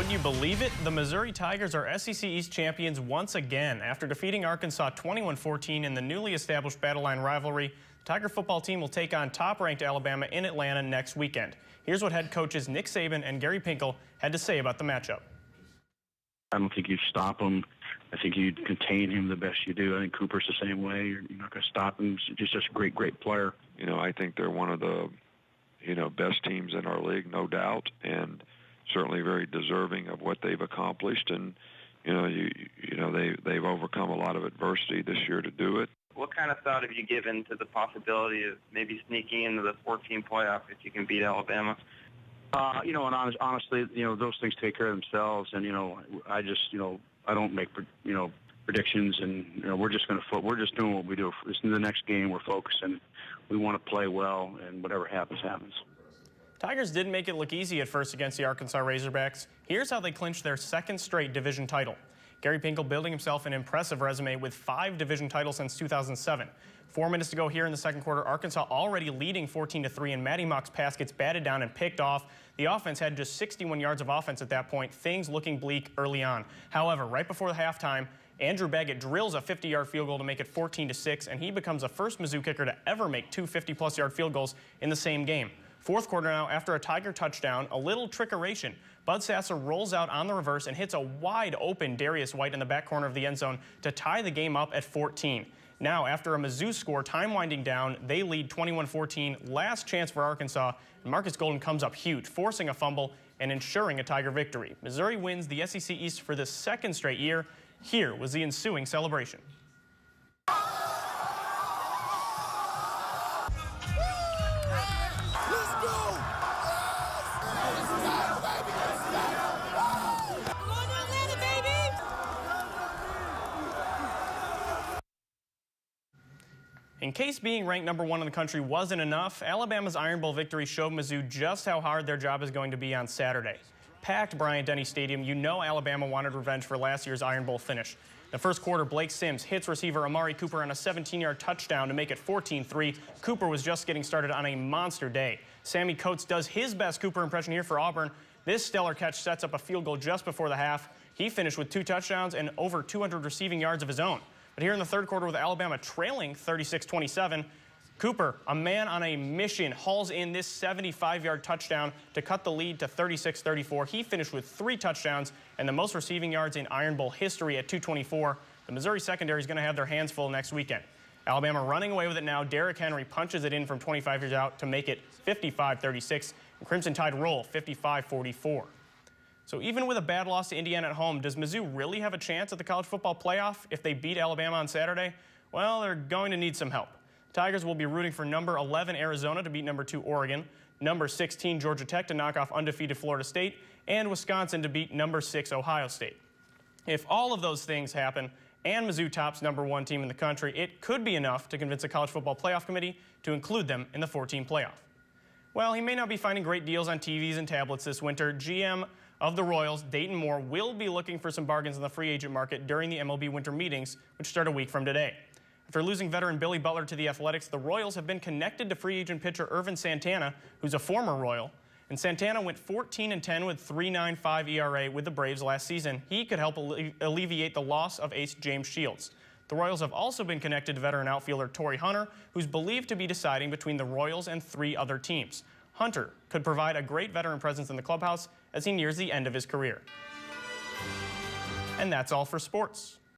Would you believe it? The Missouri Tigers are SEC East champions once again. After defeating Arkansas 21-14 in the newly established Battle Line rivalry, the Tiger football team will take on top-ranked Alabama in Atlanta next weekend. Here's what head coaches Nick Saban and Gary Pinkel had to say about the matchup. I don't think you'd stop him. I think you'd contain him the best you do. I think Cooper's the same way. You're not going to stop him. He's just a great player. You know, I think they're one of the, best teams in our league, no doubt, and certainly very deserving of what they've accomplished. And, they've overcome a lot of adversity this year to do it. What kind of thought have you given to the possibility of maybe sneaking into the 14 playoff if you can beat Alabama? And honestly, those things take care of themselves. And, I don't make, predictions. And, we're just doing what we do. This is the next game. We're focusing. We want to play well, and whatever happens, happens. Tigers didn't make it look easy at first against the Arkansas Razorbacks. Here's how they clinched their second straight division title. Gary Pinkel building himself an impressive resume with 5 division titles since 2007. 4 minutes to go here in the second quarter. Arkansas already leading 14-3, and Matty Mock's pass gets batted down and picked off. The offense had just 61 yards of offense at that point, things looking bleak early on. However, right before the halftime, Andrew Baggett drills a 50-yard field goal to make it 14-6, and he becomes the first Mizzou kicker to ever make 2 50-plus yard field goals in the same game. Fourth quarter now, after a Tiger touchdown, a little trickeration. Bud Sasser rolls out on the reverse and hits a wide-open Darius White in the back corner of the end zone to tie the game up at 14. Now, after a Mizzou score, time winding down, they lead 21-14. Last chance for Arkansas, and Marcus Golden comes up huge, forcing a fumble and ensuring a Tiger victory. Missouri wins the SEC East for the second straight year. Here was the ensuing celebration. In case being ranked #1 in the country wasn't enough, Alabama's Iron Bowl victory showed Mizzou just how hard their job is going to be on Saturday. Packed Bryant-Denny Stadium, Alabama wanted revenge for last year's Iron Bowl finish. The first quarter, Blake Sims hits receiver Amari Cooper on a 17-yard touchdown to make it 14-3. Cooper was just getting started on a monster day. Sammy Coates does his best Cooper impression here for Auburn. This stellar catch sets up a field goal just before the half. He finished with 2 touchdowns and over 200 receiving yards of his own. But here in the third quarter with Alabama trailing 36-27, Cooper, a man on a mission, hauls in this 75-yard touchdown to cut the lead to 36-34. He finished with 3 touchdowns and the most receiving yards in Iron Bowl history at 224. The Missouri secondary is going to have their hands full next weekend. Alabama running away with it now. Derrick Henry punches it in from 25 yards out to make it 55-36. And Crimson Tide roll 55-44. So even with a bad loss to Indiana at home, does Mizzou really have a chance at the college football playoff if they beat Alabama on Saturday? Well, they're going to need some help. Tigers will be rooting for number 11 Arizona to beat number 2 Oregon, number 16 Georgia Tech to knock off undefeated Florida State, and Wisconsin to beat number 6 Ohio State. If all of those things happen and Mizzou tops #1 team in the country, it could be enough to convince the College Football Playoff Committee to include them in the 14 playoff. Well, he may not be finding great deals on TVs and tablets this winter. GM of the Royals, Dayton Moore, will be looking for some bargains in the free agent market during the MLB winter meetings, which start a week from today. After losing veteran Billy Butler to the Athletics, the Royals have been connected to free agent pitcher Irvin Santana, who's a former Royal. And Santana went 14-10 with 3.95 ERA with the Braves last season. He could help alleviate the loss of ace James Shields. The Royals have also been connected to veteran outfielder Torrey Hunter, who's believed to be deciding between the Royals and 3 other teams. Hunter could provide a great veteran presence in the clubhouse as he nears the end of his career. And that's all for sports.